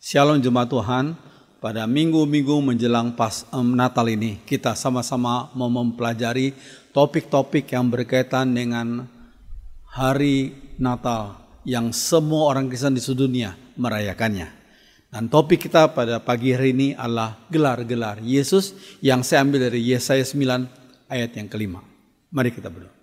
Shalom jemaat Tuhan, pada minggu-minggu menjelang Natal ini kita sama-sama mau mempelajari topik-topik yang berkaitan dengan hari Natal yang semua orang Kristen di seluruh dunia merayakannya. Dan topik kita pada pagi hari ini adalah gelar-gelar Yesus yang saya ambil dari Yesaya 9 ayat yang kelima. Mari kita berdoa.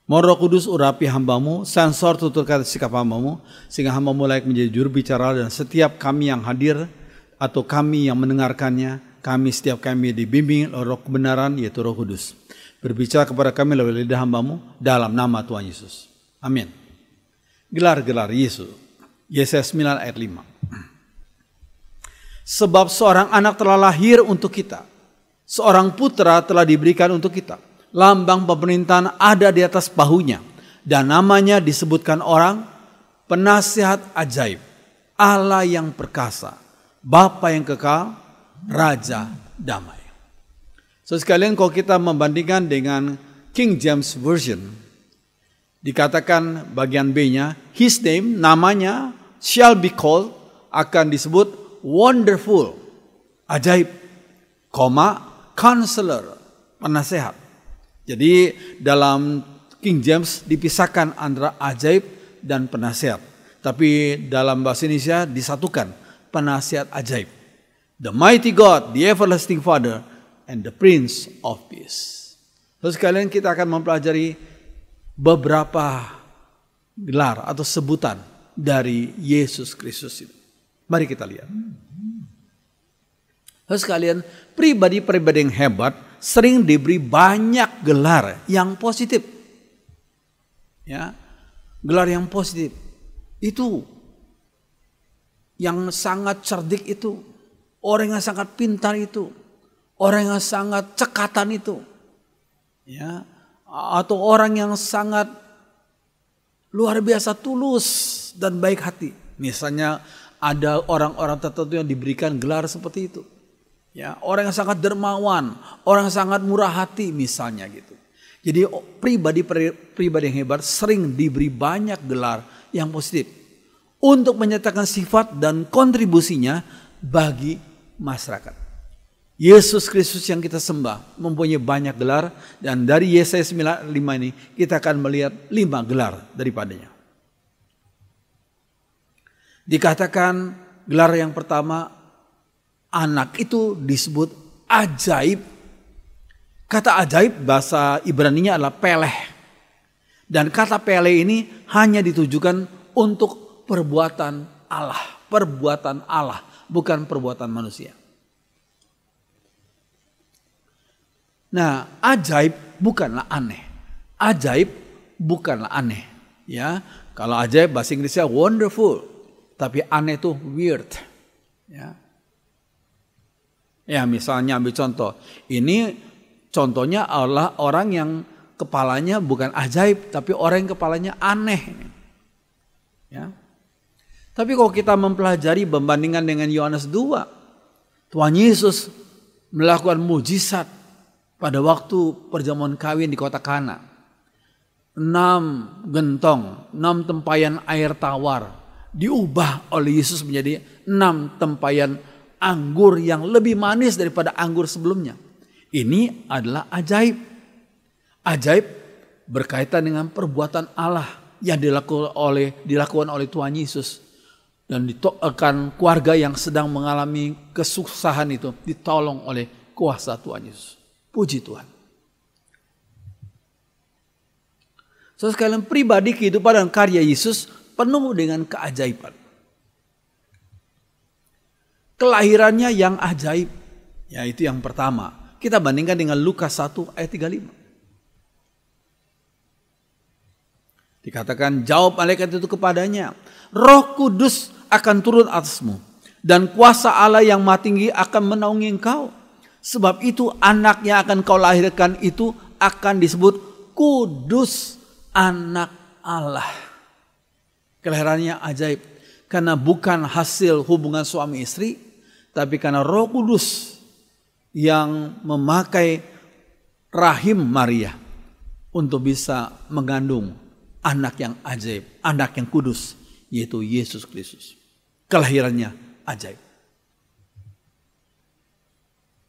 Mohon Roh Kudus urapi hambamu, sensor tutur kata sikap hambamu, sehingga hamba mulai menjadi juru bicara dan setiap kami yang hadir atau kami yang mendengarkannya, setiap kami dibimbing oleh Roh kebenaran yaitu Roh Kudus. Berbicara kepada kami lewat lidah hambamu dalam nama Tuhan Yesus. Amin. Gelar-gelar Yesus. Yesaya 9 ayat 5. Sebab seorang anak telah lahir untuk kita, seorang putra telah diberikan untuk kita. Lambang pemerintahan ada di atas bahunya, dan namanya disebutkan orang penasihat ajaib, Allah yang perkasa, Bapa yang kekal, Raja damai. So sekalian, kalau kita membandingkan dengan King James Version, dikatakan bagian B-nya, His name, namanya shall be called, akan disebut wonderful, ajaib, counselor, penasehat. Jadi dalam King James dipisahkan antara ajaib dan penasihat. Tapi dalam bahasa Indonesia disatukan, penasihat ajaib. The mighty God, the everlasting Father, and the Prince of Peace. Terus sekalian kita akan mempelajari beberapa gelar atau sebutan dari Yesus Kristus itu. Mari kita lihat. Terus sekalian, pribadi-pribadi yang hebat sering diberi banyak gelar yang positif. Ya, gelar yang positif itu yang sangat cerdik itu, orang yang sangat pintar itu, orang yang sangat cekatan itu. Ya, atau orang yang sangat luar biasa tulus dan baik hati. Misalnya ada orang-orang tertentu yang diberikan gelar seperti itu. Ya, orang yang sangat dermawan, orang yang sangat murah hati misalnya gitu. Jadi pribadi yang hebat sering diberi banyak gelar yang positif untuk menyatakan sifat dan kontribusinya bagi masyarakat. Yesus Kristus yang kita sembah mempunyai banyak gelar, dan dari Yesaya 9:5 ini kita akan melihat 5 gelar daripadanya. Dikatakan gelar yang pertama, anak itu disebut ajaib. Kata ajaib bahasa Ibraninya adalah peleh. Dan kata peleh ini hanya ditujukan untuk perbuatan Allah. Perbuatan Allah, bukan perbuatan manusia. Nah, ajaib bukanlah aneh. Ajaib bukanlah aneh. Ya, kalau ajaib bahasa Inggrisnya wonderful. Tapi aneh itu weird. Ya, misalnya ambil contoh. Ini contohnya adalah orang yang kepalanya bukan ajaib, tapi orang yang kepalanya aneh. Ya. Tapi kalau kita mempelajari membandingkan dengan Yohanes 2, Tuhan Yesus melakukan mujizat pada waktu perjamuan kawin di kota Kana. 6 gentong, 6 tempayan air tawar diubah oleh Yesus menjadi 6 tempayan anggur yang lebih manis daripada anggur sebelumnya. Ini adalah ajaib. Ajaib berkaitan dengan perbuatan Allah yang dilakukan oleh Tuhan Yesus. Dan akan keluarga yang sedang mengalami kesusahan itu ditolong oleh kuasa Tuhan Yesus. Puji Tuhan. So sekalian, pribadi kehidupan dan karya Yesus penuh dengan keajaiban. Kelahirannya yang ajaib, yaitu yang pertama. Kita bandingkan dengan Lukas 1 ayat 35. Dikatakan, jawab malaikat itu kepadanya, Roh Kudus akan turun atasmu, dan kuasa Allah yang Maha Tinggi akan menaungi engkau. Sebab itu anak yang akan kau lahirkan itu akan disebut Kudus, anak Allah. Kelahirannya ajaib, karena bukan hasil hubungan suami istri, tapi karena Roh Kudus yang memakai rahim Maria untuk bisa mengandung anak yang ajaib, anak yang kudus, yaitu Yesus Kristus. Kelahirannya ajaib.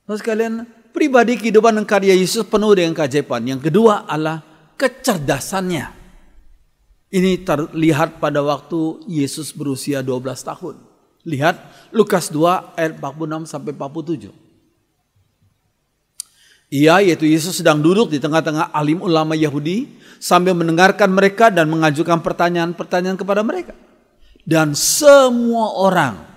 Terus kalian, pribadi kehidupan dan karya Yesus penuh dengan keajaiban. Yang kedua adalah kecerdasannya. Ini terlihat pada waktu Yesus berusia 12 tahun. Lihat Lukas 2 ayat 46 sampai 47. Ia, yaitu Yesus, sedang duduk di tengah-tengah alim ulama Yahudi sambil mendengarkan mereka dan mengajukan pertanyaan-pertanyaan kepada mereka. Dan semua orang,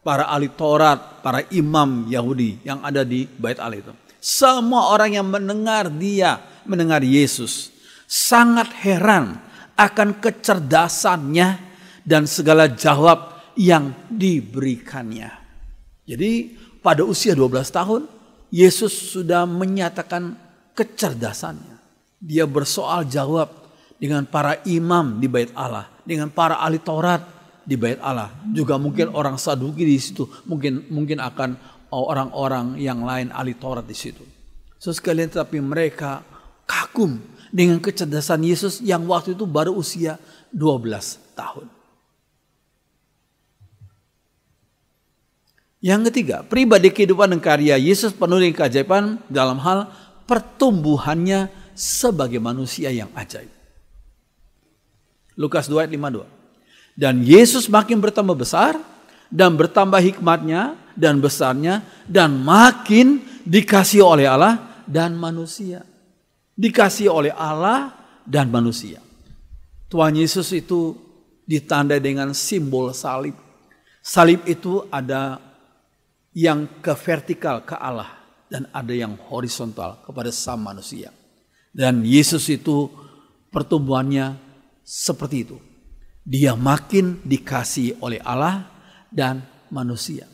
para ahli Taurat, para imam Yahudi yang ada di Bait Allah itu, semua orang yang mendengar Yesus, sangat heran akan kecerdasannya dan segala jawab yang diberikannya. Jadi pada usia 12 tahun, Yesus sudah menyatakan kecerdasannya. Dia bersoal jawab dengan para imam di Bait Allah, dengan para ahli Taurat di Bait Allah. Juga mungkin orang Saduki di situ, mungkin akan orang-orang yang lain ahli Taurat di situ. Sekalian, tetapi mereka kagum dengan kecerdasan Yesus yang waktu itu baru usia 12 tahun. Yang ketiga, pribadi kehidupan dan karya Yesus penuh dengan keajaiban dalam hal pertumbuhannya sebagai manusia yang ajaib. Lukas 2 ayat 52. Dan Yesus makin bertambah besar dan bertambah hikmatnya dan besarnya dan makin dikasihi oleh Allah dan manusia. Dikasihi oleh Allah dan manusia. Tuhan Yesus itu ditandai dengan simbol salib. Salib itu ada yang ke vertikal ke Allah dan ada yang horizontal kepada sama manusia. Dan Yesus itu pertumbuhannya seperti itu. Dia makin dikasihi oleh Allah dan manusia.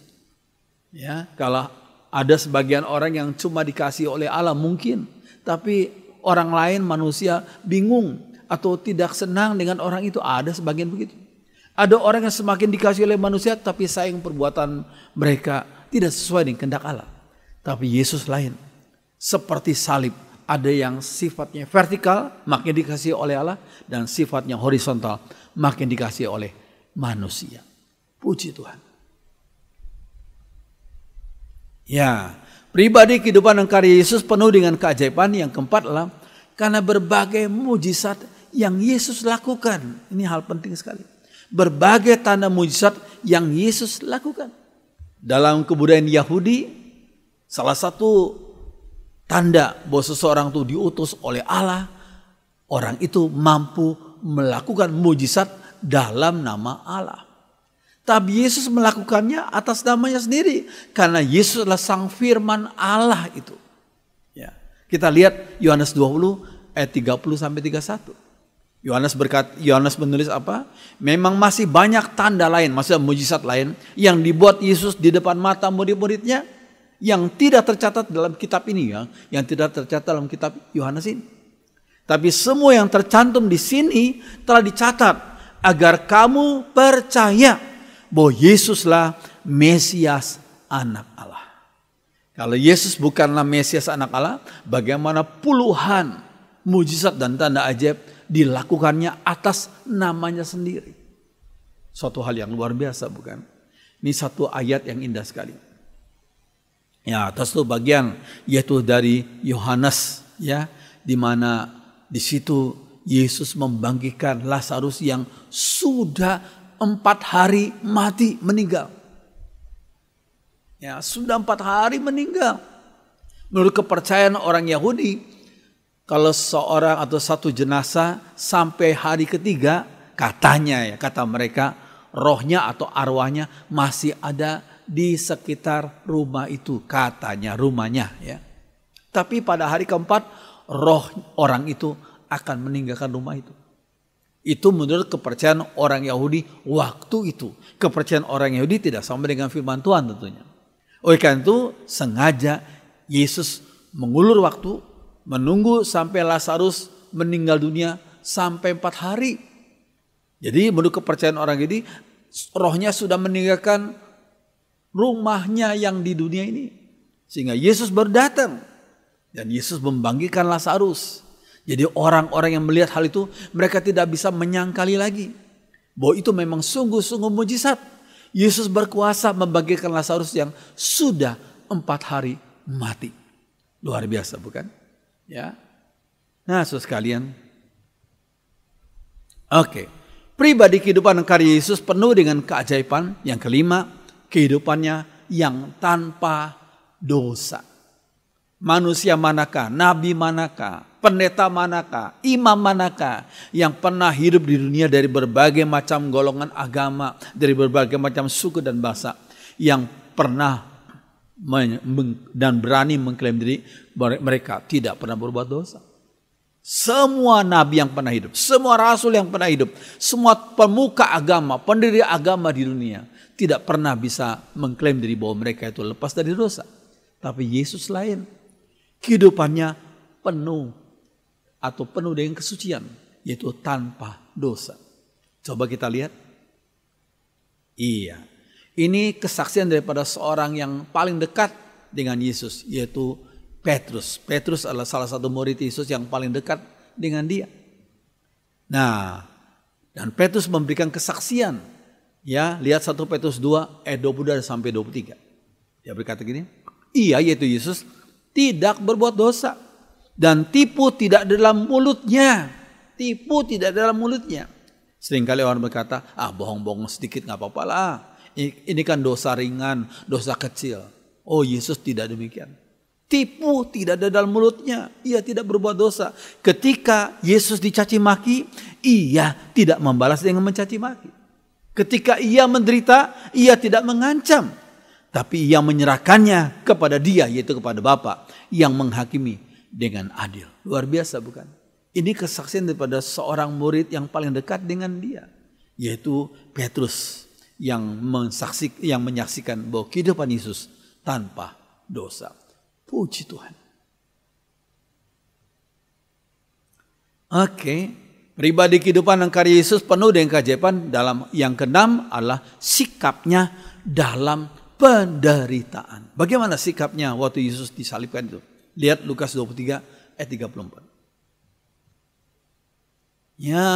Ya, kalau ada sebagian orang yang cuma dikasihi oleh Allah mungkin, tapi orang lain manusia bingung atau tidak senang dengan orang itu, ada sebagian begitu. Ada orang yang semakin dikasihi oleh manusia tapi sayang perbuatan mereka tidak sesuai dengan kehendak Allah. Tapi Yesus lain. Seperti salib, ada yang sifatnya vertikal makin dikasihi oleh Allah dan sifatnya horizontal makin dikasihi oleh manusia. Puji Tuhan. Ya, pribadi kehidupan dan karya Yesus penuh dengan keajaiban. Yang keempat adalah karena berbagai mujizat yang Yesus lakukan. Ini hal penting sekali. Berbagai tanda mujizat yang Yesus lakukan. Dalam kebudayaan Yahudi, salah satu tanda bahwa seseorang itu diutus oleh Allah, orang itu mampu melakukan mujizat dalam nama Allah. Tapi Yesus melakukannya atas namanya sendiri, karena Yesus adalah sang firman Allah itu. Ya. Kita lihat Yohanes 20 ayat 30 sampai 31. Yohanes menulis apa? Memang masih banyak tanda lain, maksudnya mujizat lain yang dibuat Yesus di depan mata murid-muridnya yang tidak tercatat dalam kitab ini, ya, yang tidak tercatat dalam kitab Yohanes ini. Tapi semua yang tercantum di sini telah dicatat agar kamu percaya bahwa Yesuslah Mesias Anak Allah. Kalau Yesus bukanlah Mesias Anak Allah, bagaimana puluhan mujizat dan tanda ajaib dilakukannya atas namanya sendiri. Suatu hal yang luar biasa, bukan? Ini satu ayat yang indah sekali. Ya, atas itu bagian yaitu dari Yohanes, ya, di mana di situ Yesus membangkitkan Lazarus yang sudah 4 hari mati meninggal. Ya, sudah 4 hari meninggal. Menurut kepercayaan orang Yahudi, kalau seorang atau satu jenazah sampai hari ketiga, katanya, ya, kata mereka, rohnya atau arwahnya masih ada di sekitar rumah itu, katanya rumahnya, ya. Tapi pada hari keempat roh orang itu akan meninggalkan rumah itu. Itu menurut kepercayaan orang Yahudi waktu itu. Kepercayaan orang Yahudi tidak sama dengan firman Tuhan tentunya. Oleh karena itu sengaja Yesus mengulur waktu, menunggu sampai Lazarus meninggal dunia sampai 4 hari. Jadi menurut kepercayaan orang Yahudi, rohnya sudah meninggalkan rumahnya yang di dunia ini. Sehingga Yesus baru datang. Dan Yesus membangkitkan Lazarus. Jadi orang-orang yang melihat hal itu, mereka tidak bisa menyangkali lagi bahwa itu memang sungguh-sungguh mujizat. Yesus berkuasa membangkitkan Lazarus yang sudah 4 hari mati. Luar biasa bukan? Ya. Nah, saudara sekalian. Oke. Pribadi kehidupan karya Yesus penuh dengan keajaiban. Yang kelima, kehidupannya yang tanpa dosa. Manusia manakah, nabi manakah, pendeta manakah, imam manakah yang pernah hidup di dunia dari berbagai macam golongan agama, dari berbagai macam suku dan bahasa, yang pernah dan berani mengklaim diri mereka tidak pernah berbuat dosa. Semua nabi yang pernah hidup, semua rasul yang pernah hidup, semua pemuka agama, pendiri agama di dunia tidak pernah bisa mengklaim diri bahwa mereka itu lepas dari dosa. Tapi Yesus lain, kehidupannya penuh dengan kesucian, yaitu tanpa dosa. Coba kita lihat. Iya. Ini kesaksian daripada seorang yang paling dekat dengan Yesus, yaitu Petrus. Petrus adalah salah satu murid Yesus yang paling dekat dengan dia. Nah, dan Petrus memberikan kesaksian. Ya, lihat 1 Petrus 2 ayat 22 sampai 23. Dia berkata gini, ia yaitu Yesus tidak berbuat dosa dan tipu tidak dalam mulutnya. Tipu tidak dalam mulutnya. Seringkali orang berkata, bohong-bohong sedikit gak apa-apa lah. Ini kan dosa ringan, dosa kecil. Oh, Yesus tidak demikian. Tipu tidak ada dalam mulutnya. Ia tidak berbuat dosa. Ketika Yesus dicaci maki, ia tidak membalas dengan mencaci maki. Ketika ia menderita, ia tidak mengancam. Tapi ia menyerahkannya kepada dia, yaitu kepada Bapa yang menghakimi dengan adil. Luar biasa bukan? Ini kesaksian daripada seorang murid yang paling dekat dengan dia, yaitu Petrus yang menyaksikan bahwa kehidupan Yesus tanpa dosa. Puji Tuhan. Oke, pribadi kehidupan dan karya Yesus penuh dengan keajaiban. Dalam yang keenam adalah sikapnya dalam penderitaan. Bagaimana sikapnya waktu Yesus disalibkan itu? Lihat Lukas 23 ayat 34. Ya,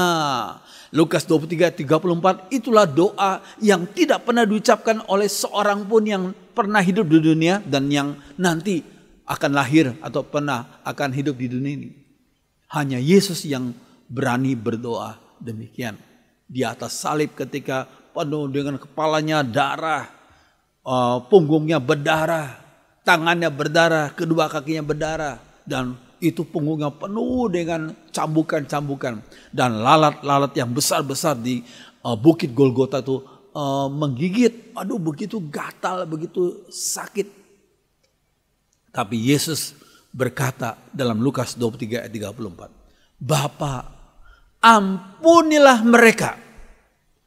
Lukas 23 ayat 34 itulah doa yang tidak pernah diucapkan oleh seorang pun yang pernah hidup di dunia dan yang nanti akan lahir atau pernah akan hidup di dunia ini. Hanya Yesus yang berani berdoa demikian. Di atas salib ketika penuh dengan kepalanya darah, punggungnya berdarah, tangannya berdarah, kedua kakinya berdarah, dan itu punggungnya penuh dengan cambukan-cambukan dan lalat-lalat yang besar-besar di bukit Golgota itu menggigit. Aduh, begitu gatal, begitu sakit. Tapi Yesus berkata dalam Lukas 23 ayat 34, Bapa, ampunilah mereka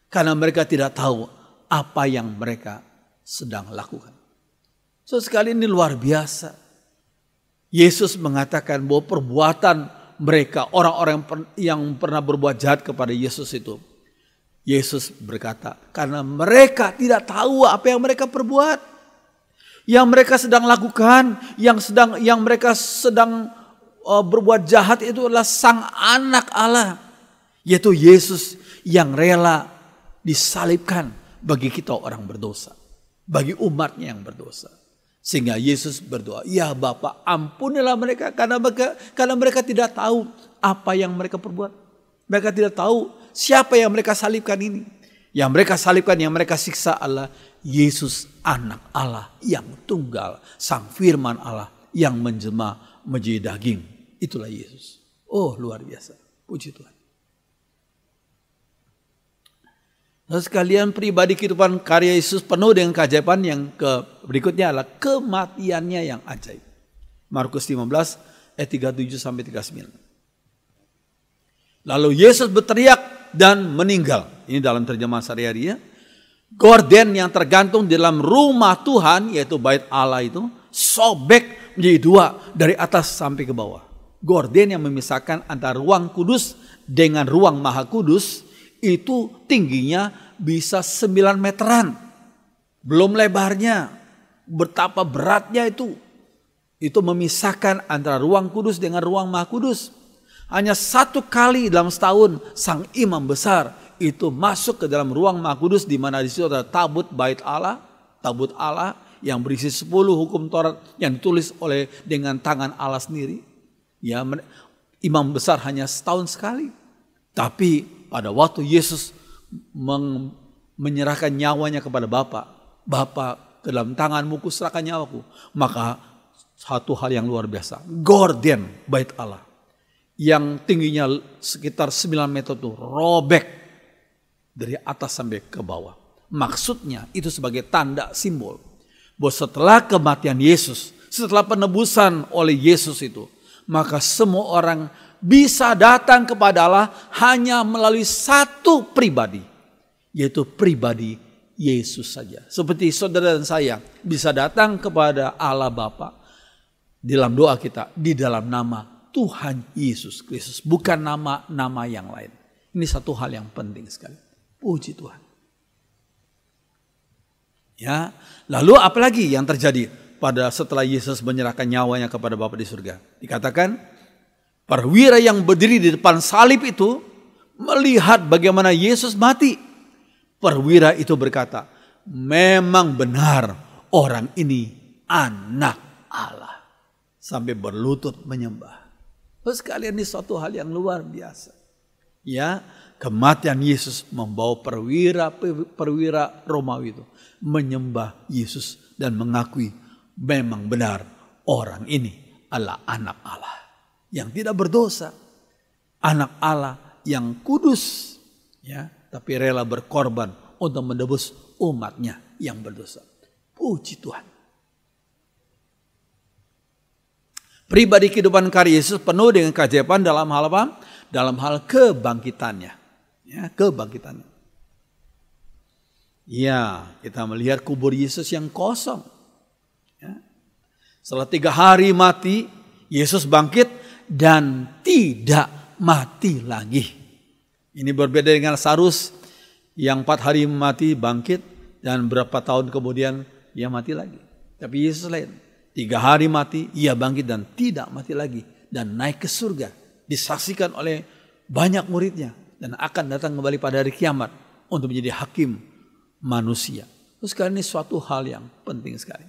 karena mereka tidak tahu apa yang mereka sedang lakukan. So, sekali ini luar biasa. Yesus mengatakan bahwa perbuatan mereka, orang-orang yang pernah berbuat jahat kepada Yesus itu, Yesus berkata, karena mereka tidak tahu apa yang mereka perbuat. Yang mereka sedang lakukan, yang mereka sedang berbuat jahat itu adalah Sang Anak Allah, yaitu Yesus yang rela disalibkan bagi kita orang berdosa, bagi umatnya yang berdosa. Sehingga Yesus berdoa, ya Bapa, ampunilah mereka karena mereka tidak tahu apa yang mereka perbuat. Mereka tidak tahu siapa yang mereka salibkan ini. Yang mereka salibkan, yang mereka siksa adalah Yesus Anak Allah yang tunggal, Sang Firman Allah yang menjelma menjadi daging. Itulah Yesus. Oh, luar biasa. Puji Tuhan. Nah, sekalian, pribadi kehidupan karya Yesus penuh dengan keajaiban. Yang berikutnya adalah kematiannya yang ajaib. Markus 15 ayat 37 sampai 39. Lalu Yesus berteriak dan meninggal. Ini dalam terjemahan sehari-hari ya. Gorden yang tergantung di dalam rumah Tuhan, yaitu bait Allah itu, sobek menjadi dua dari atas sampai ke bawah. Gorden yang memisahkan antara ruang kudus dengan ruang maha kudus itu tingginya bisa 9 meteran. Belum lebarnya, betapa beratnya itu. Itu memisahkan antara ruang kudus dengan ruang maha kudus. Hanya 1 kali dalam setahun sang imam besar itu masuk ke dalam ruang maha kudus, di mana di situ ada tabut bait Allah, tabut Allah yang berisi 10 hukum Taurat yang ditulis dengan tangan Allah sendiri. Ya, imam besar hanya setahun sekali. Tapi pada waktu Yesus menyerahkan nyawanya kepada Bapa, Bapa, ke dalam tanganmu kuserahkan nyawaku. Maka satu hal yang luar biasa, gorden bait Allah yang tingginya sekitar 9 meter itu robek dari atas sampai ke bawah. Maksudnya itu sebagai tanda simbol bahwa setelah kematian Yesus, setelah penebusan oleh Yesus itu, maka semua orang bisa datang kepada Allah hanya melalui satu pribadi, yaitu pribadi Yesus saja. Seperti saudara dan saya bisa datang kepada Allah Bapa dalam doa kita di dalam nama Tuhan Yesus Kristus, bukan nama-nama yang lain. Ini satu hal yang penting sekali. Puji Tuhan. Ya, lalu apalagi yang terjadi pada setelah Yesus menyerahkan nyawanya kepada Bapa di surga? Dikatakan perwira yang berdiri di depan salib itu melihat bagaimana Yesus mati. Perwira itu berkata, memang benar orang ini anak Allah. Sampai berlutut menyembah. Terus sekalian ini suatu hal yang luar biasa. Ya, kematian Yesus membawa perwira Romawi itu menyembah Yesus dan mengakui memang benar orang ini adalah anak Allah yang tidak berdosa, anak Allah yang kudus, ya, tapi rela berkorban untuk menebus umatnya yang berdosa. Puji Tuhan. Pribadi kehidupan karya Yesus penuh dengan keajaiban dalam hal apa? Dalam hal kebangkitannya. Ya, kebangkitannya. Ya, kita melihat kubur Yesus yang kosong. Ya. Setelah 3 hari mati, Yesus bangkit dan tidak mati lagi. Ini berbeda dengan Lazarus yang 4 hari mati bangkit dan berapa tahun kemudian dia mati lagi. Tapi Yesus lain. 3 hari mati, ia bangkit dan tidak mati lagi. Dan naik ke surga. Disaksikan oleh banyak muridnya. Dan akan datang kembali pada hari kiamat. Untuk menjadi hakim manusia. Terus sekarang ini suatu hal yang penting sekali.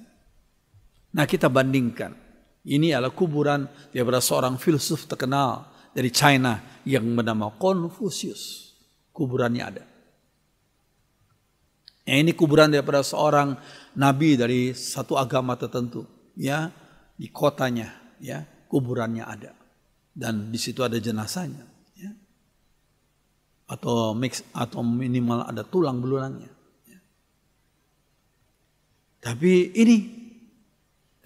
Nah, kita bandingkan. Ini adalah kuburan daripada seorang filsuf terkenal dari China yang bernama Confucius. Kuburannya ada. Ini kuburan daripada seorang nabi dari satu agama tertentu. Ya, di kotanya, ya, kuburannya ada, dan di situ ada jenazahnya, ya, atau minimal ada tulang belulangnya. Ya. Tapi ini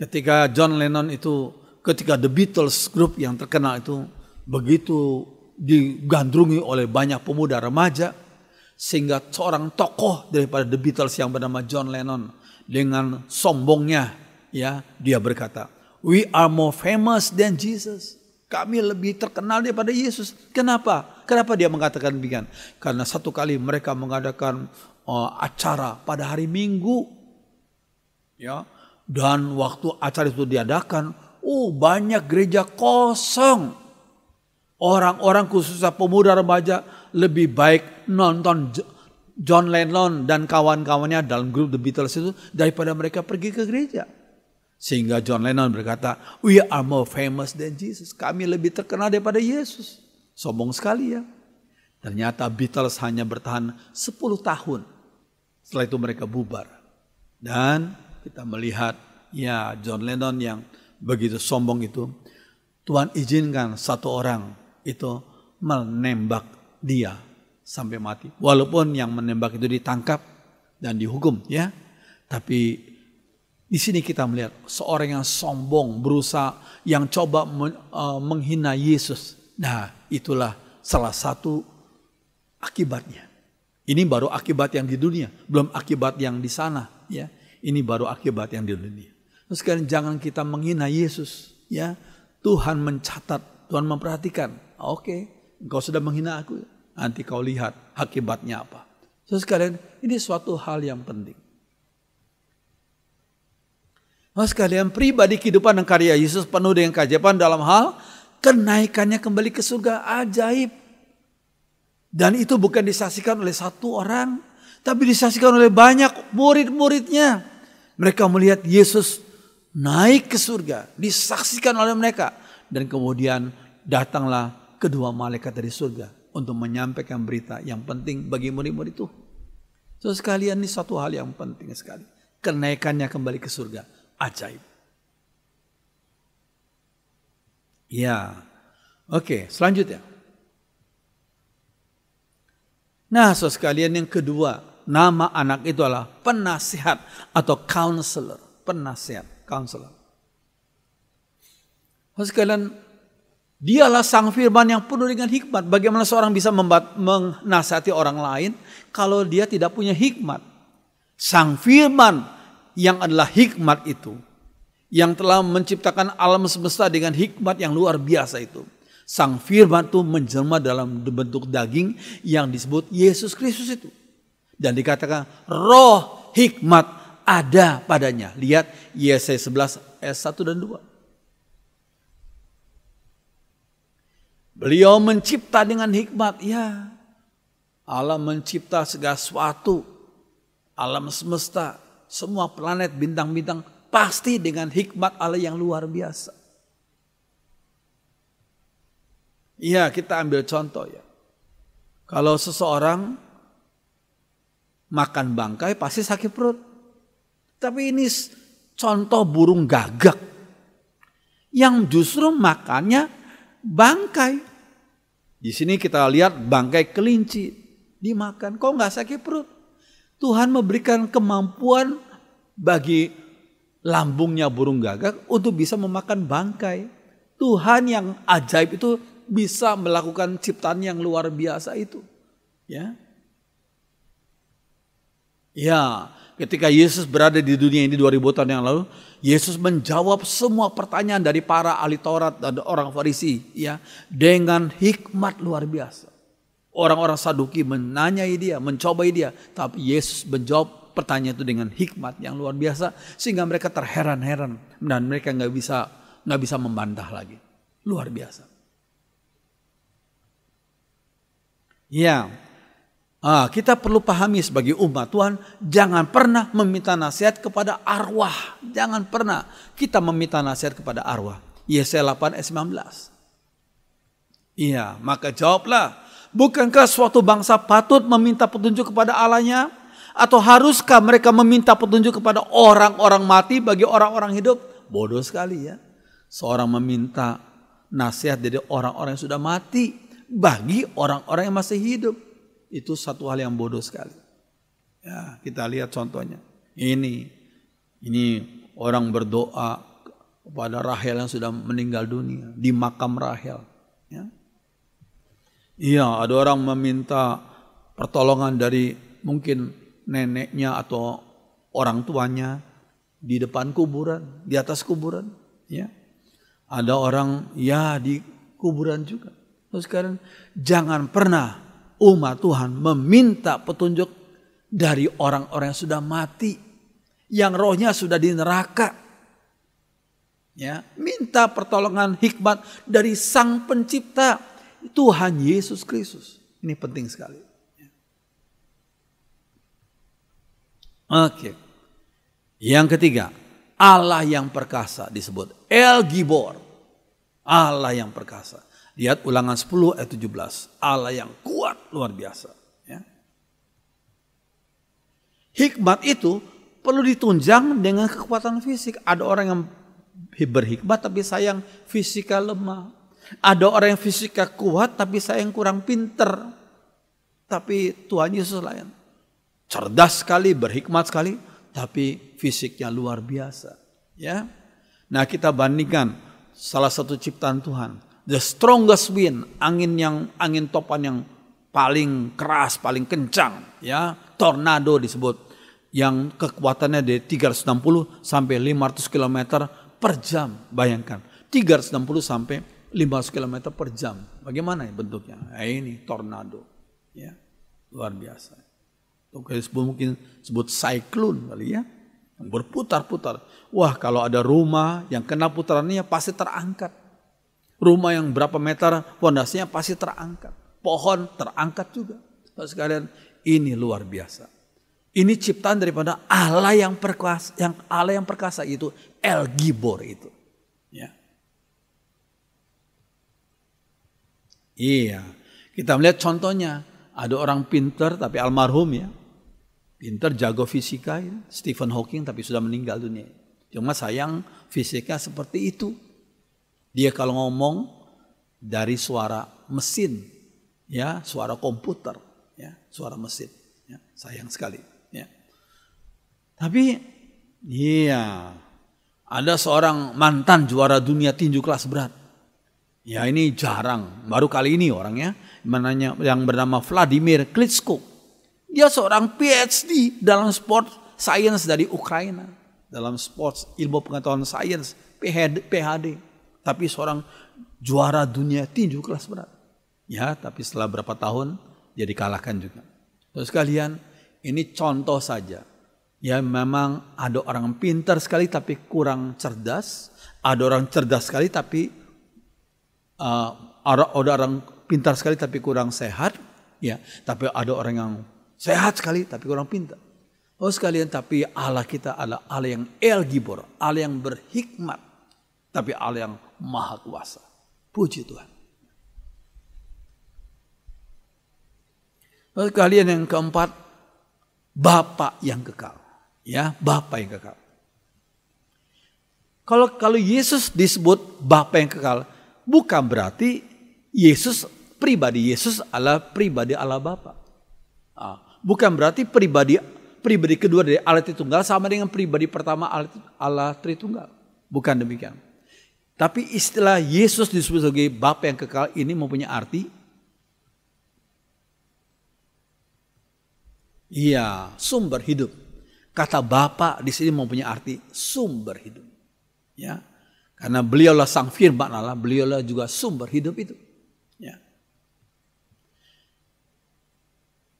ketika John Lennon itu, ketika The Beatles grup yang terkenal itu begitu digandrungi oleh banyak pemuda remaja, sehingga seorang tokoh daripada The Beatles yang bernama John Lennon dengan sombongnya, ya, dia berkata, we are more famous than Jesus. Kami lebih terkenal daripada Yesus. Kenapa? Kenapa dia mengatakan demikian? Karena satu kali mereka mengadakan acara pada hari Minggu, ya, dan waktu acara itu diadakan, banyak gereja kosong. Orang-orang khususnya pemuda remaja lebih baik nonton John Lennon dan kawan-kawannya dalam grup The Beatles itu daripada mereka pergi ke gereja. Sehingga John Lennon berkata, we are more famous than Jesus. Kami lebih terkenal daripada Yesus. Sombong sekali, ya. Ternyata Beatles hanya bertahan 10 tahun. Setelah itu mereka bubar. Dan kita melihat, ya, John Lennon yang begitu sombong itu, Tuhan izinkan satu orang itu menembak dia sampai mati. Walaupun yang menembak itu ditangkap dan dihukum, ya. Tapi di sini kita melihat seorang yang sombong, berusaha, yang coba menghina Yesus. Nah, itulah salah satu akibatnya. Ini baru akibat yang di dunia, belum akibat yang di sana, ya. Ini baru akibat yang di dunia. Terus sekarang jangan kita menghina Yesus, ya. Tuhan mencatat, Tuhan memperhatikan. Oke, engkau sudah menghina aku, nanti kau lihat akibatnya apa. Terus sekalian, ini suatu hal yang penting. Nah, sekalian, pribadi kehidupan dan karya Yesus penuh dengan keajaiban dalam hal kenaikannya kembali ke surga, ajaib. Dan itu bukan disaksikan oleh satu orang, tapi disaksikan oleh banyak murid-muridnya. Mereka melihat Yesus naik ke surga, disaksikan oleh mereka. Dan kemudian datanglah kedua malaikat dari surga untuk menyampaikan berita yang penting bagi murid-murid itu. So sekalian, ini suatu hal yang penting sekali. Kenaikannya kembali ke surga, ajaib. Ya, oke, selanjutnya. Nah, so sekalian, yang kedua, nama anak itu adalah penasihat atau counselor. Penasihat, counselor. So sekalian, dialah sang firman yang penuh dengan hikmat. Bagaimana seorang bisa menasihati orang lain kalau dia tidak punya hikmat? Sang firman yang adalah hikmat itu, yang telah menciptakan alam semesta dengan hikmat yang luar biasa itu. Sang firman itu menjelma dalam bentuk daging yang disebut Yesus Kristus itu. Dan dikatakan roh hikmat ada padanya. Lihat Yesaya 11 ayat 1 dan 2. Beliau mencipta dengan hikmat. Ya, Allah mencipta segala sesuatu. Alam semesta, semua planet, bintang-bintang, pasti dengan hikmat Allah yang luar biasa. Iya, kita ambil contoh ya. Kalau seseorang makan bangkai pasti sakit perut. Tapi ini contoh burung gagak yang justru makannya bangkai. Di sini kita lihat bangkai kelinci dimakan, kok nggak sakit perut? Tuhan memberikan kemampuan bagi lambungnya burung gagak untuk bisa memakan bangkai. Tuhan yang ajaib itu bisa melakukan ciptaan yang luar biasa itu. Ya. Ya, ketika Yesus berada di dunia ini 2000 tahun yang lalu, Yesus menjawab semua pertanyaan dari para ahli Taurat dan orang Farisi ya, dengan hikmat luar biasa. Orang-orang Saduki menanyai dia, mencobai dia, tapi Yesus menjawab pertanyaan itu dengan hikmat yang luar biasa sehingga mereka terheran-heran dan mereka nggak bisa membantah lagi. Luar biasa. Ya, kita perlu pahami sebagai umat Tuhan, jangan pernah meminta nasihat kepada arwah. Jangan pernah kita meminta nasihat kepada arwah. Yesaya 8 ayat 19. Iya, maka jawablah, bukankah suatu bangsa patut meminta petunjuk kepada Allahnya? Atau haruskah mereka meminta petunjuk kepada orang-orang mati bagi orang-orang hidup? Bodoh sekali ya. Seorang meminta nasihat dari orang-orang yang sudah mati bagi orang-orang yang masih hidup. Itu satu hal yang bodoh sekali. Ya, kita lihat contohnya. Ini orang berdoa kepada Rahel yang sudah meninggal dunia di makam Rahel. Ya. Iya, ada orang meminta pertolongan dari mungkin neneknya atau orang tuanya di depan kuburan, di atas kuburan. Ya, ada orang ya di kuburan juga. Terus sekarang jangan pernah umat Tuhan meminta petunjuk dari orang-orang yang sudah mati, yang rohnya sudah di neraka. Ya, minta pertolongan hikmat dari Sang Pencipta, Tuhan Yesus Kristus. Ini penting sekali. Oke. Yang ketiga, Allah yang perkasa disebut El Gibor. Allah yang perkasa. Lihat Ulangan 10 ayat 17. Allah yang kuat luar biasa. Ya. Hikmat itu perlu ditunjang dengan kekuatan fisik. Ada orang yang berhikmat tapi sayang fisika lemah. Ada orang yang fisika kuat tapi sayang kurang pinter. Tapi Tuhan Yesus lain. Cerdas sekali, berhikmat sekali, tapi fisiknya luar biasa. Ya. Nah, kita bandingkan salah satu ciptaan Tuhan. The strongest wind, angin topan yang paling keras, paling kencang, ya, tornado disebut, yang kekuatannya dari 360 sampai 500 km per jam. Bayangkan, 360 sampai 500 km per jam. Bagaimana bentuknya? Nah, ini tornado, ya, luar biasa. Mungkin sebut cyclone kali ya, yang berputar-putar. Wah, kalau ada rumah yang kena putarannya pasti terangkat. Rumah yang berapa meter pondasinya pasti terangkat. Pohon terangkat juga. Sekalian, ini luar biasa. Ini ciptaan daripada Allah yang perkasa, Allah yang perkasa itu El Gibor itu. Ya. Iya, kita melihat contohnya. Ada orang pinter tapi almarhum ya. Pinter, jago fisika ya. Stephen Hawking tapi sudah meninggal dunia. Cuma sayang fisika seperti itu. Dia kalau ngomong dari suara mesin, ya, suara komputer, ya, suara mesin. Ya, sayang sekali. Ya. Tapi, iya, ada seorang mantan juara dunia tinju kelas berat. Ya ini jarang, baru kali ini orangnya yang bernama Vladimir Klitschko. Dia seorang PhD dalam sport science dari Ukraina. Dalam sports ilmu pengetahuan sains, PhD. Tapi seorang juara dunia tinju kelas berat. Ya, tapi setelah berapa tahun dia dikalahkan juga. Terus kalian, ini contoh saja. Ya memang ada orang pintar sekali tapi kurang cerdas. Ada orang cerdas sekali tapi ada orang pintar sekali tapi kurang sehat, ya. Tapi ada orang yang sehat sekali tapi kurang pintar. Oh sekalian, tapi Allah kita adalah Allah yang El Gibor, Allah yang berhikmat, tapi Allah yang maha kuasa. Puji Tuhan. Oh sekalian, yang keempat, Bapa yang kekal, ya, Bapa yang kekal. Kalau Yesus disebut Bapa yang kekal, bukan berarti Yesus, pribadi Yesus adalah pribadi Allah Bapa. Bukan berarti pribadi kedua dari Allah Tritunggal sama dengan pribadi pertama Allah Tritunggal. Bukan demikian. Tapi istilah Yesus disebut sebagai Bapa yang kekal ini mempunyai arti, iya, sumber hidup. Kata Bapa di sini mempunyai arti sumber hidup. Ya. Karena beliaulah sang firman Allah, beliaulah juga sumber hidup itu. Ya.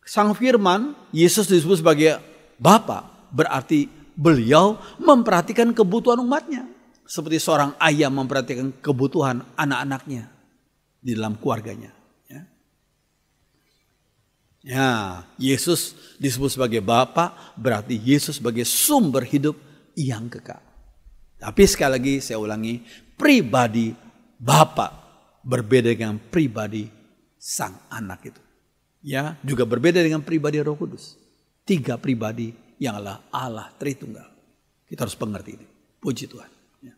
Sang firman, Yesus disebut sebagai Bapa, berarti beliau memperhatikan kebutuhan umatnya. Seperti seorang ayah memperhatikan kebutuhan anak-anaknya di dalam keluarganya. Ya. Ya, Yesus disebut sebagai Bapa, berarti Yesus sebagai sumber hidup yang kekal. Tapi sekali lagi saya ulangi, pribadi Bapa berbeda dengan pribadi sang anak itu. Ya, juga berbeda dengan pribadi Roh Kudus. 3 pribadi yang adalah Allah Tritunggal. Kita harus mengerti ini. Puji Tuhan. Ya.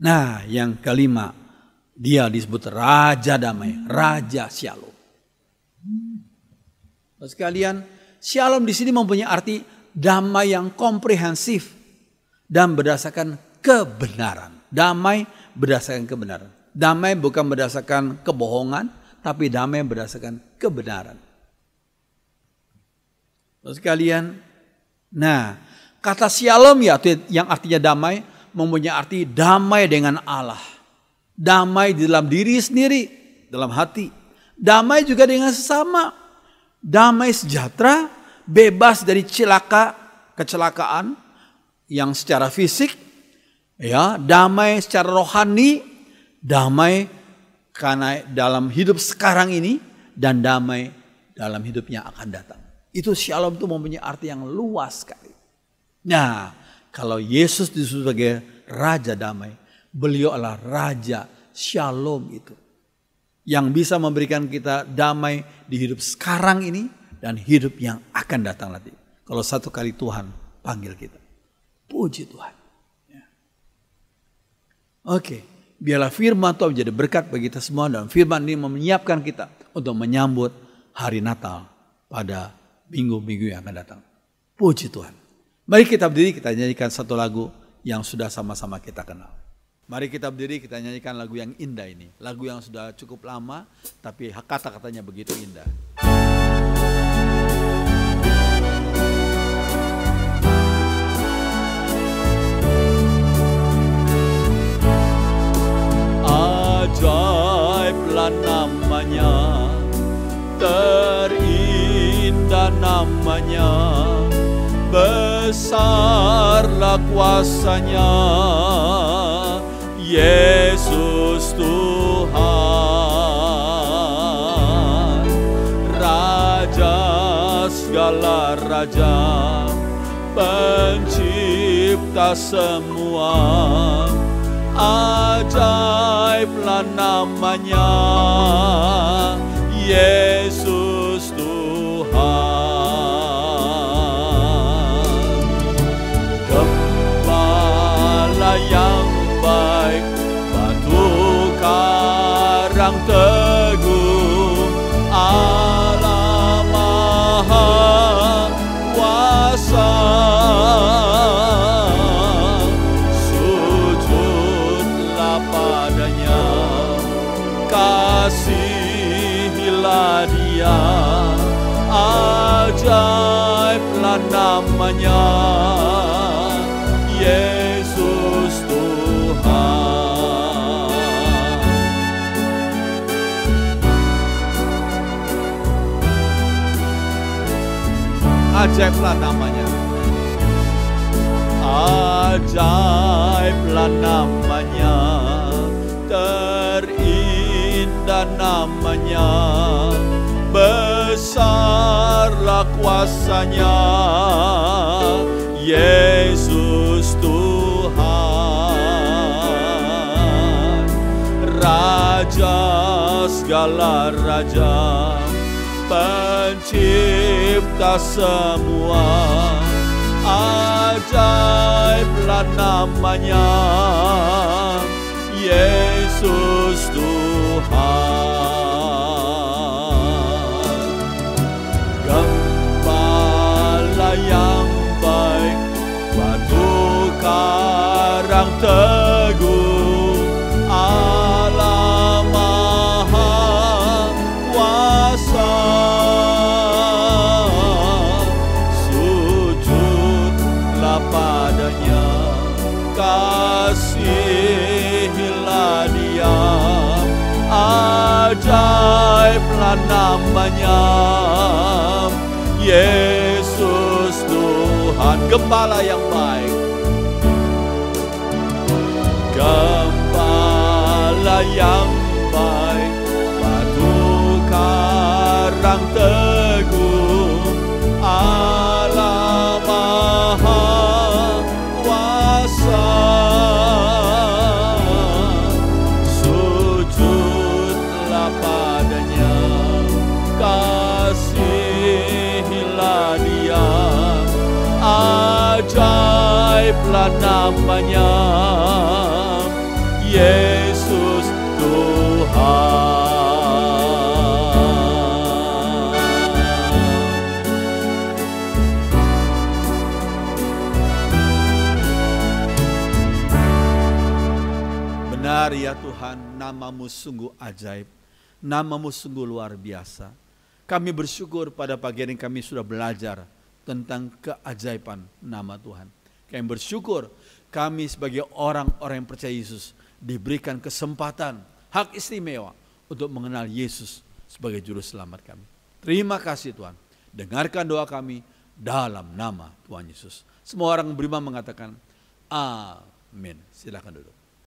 Nah, yang kelima, dia disebut Raja Damai, Raja Shalom. Terus sekalian, Shalom di sini mempunyai arti damai yang komprehensif dan berdasarkan kebenaran. Damai berdasarkan kebenaran. Damai bukan berdasarkan kebohongan, tapi damai berdasarkan kebenaran. Terus sekalian, nah, kata Shalom ya, yang artinya damai, mempunyai arti damai dengan Allah. Damai di dalam diri sendiri, dalam hati. Damai juga dengan sesama. Damai sejahtera, bebas dari kecelakaan yang secara fisik, ya, damai secara rohani, damai karena dalam hidup sekarang ini, dan damai dalam hidup yang akan datang. Itu Shalom itu mempunyai arti yang luas sekali. Nah, kalau Yesus disebut sebagai Raja Damai, beliau adalah Raja Shalom itu. Yang bisa memberikan kita damai di hidup sekarang ini dan hidup yang akan datang nanti. Kalau satu kali Tuhan panggil kita. Puji Tuhan. Ya. Oke, biarlah firman Tuhan menjadi berkat bagi kita semua. Dan firman ini menyiapkan kita untuk menyambut hari Natal pada minggu-minggu yang akan datang. Puji Tuhan. Mari kita berdiri, kita nyanyikan satu lagu yang sudah sama-sama kita kenal. Mari kita berdiri, kita nyanyikan lagu yang indah ini. Lagu yang sudah cukup lama, tapi kata-katanya begitu indah. Ajaiblah namanya, terindah namanya, besarlah kuasanya, Yesus Tuhan, Raja segala raja, pencipta semua, ajaiblah namanya, Yesus Tuhan. Gembala yang baik, batu karang teguh, Allah Maha Kuasa. Sujudlah padanya, kasihilah Dia, ajaiblah namanya, Yesus Tuhan. Ajaiblah namanya, ajaiblah namanya, terindah namanya, besarlah kuasanya, Yesus Tuhan. Raja segala raja, pencipta semua, ajaiblah namanya, Yesus Tuhan. Gembala yang baik, batu karang teguh, Allah Maha Kuasa. Sujudlah padanya, kasihilah Dia, ajaiblah namanya, Yesus Tuhan. Gembala yang baik, gembala yang baik, batu karang teguh, Allah Maha Kuasa. Sujudlah padanya, kasihilah Dia, ajaiblah namanya, Yesus Tuhan. Benar ya Tuhan, nama-Mu sungguh ajaib, nama-Mu sungguh luar biasa. Kami bersyukur pada pagi ini kami sudah belajar tentang keajaiban nama Tuhan. Kami bersyukur kami sebagai orang-orang yang percaya Yesus diberikan kesempatan, hak istimewa untuk mengenal Yesus sebagai juru selamat kami. Terima kasih Tuhan. Dengarkan doa kami dalam nama Tuhan Yesus. Semua orang beriman mengatakan amin. Silakan duduk.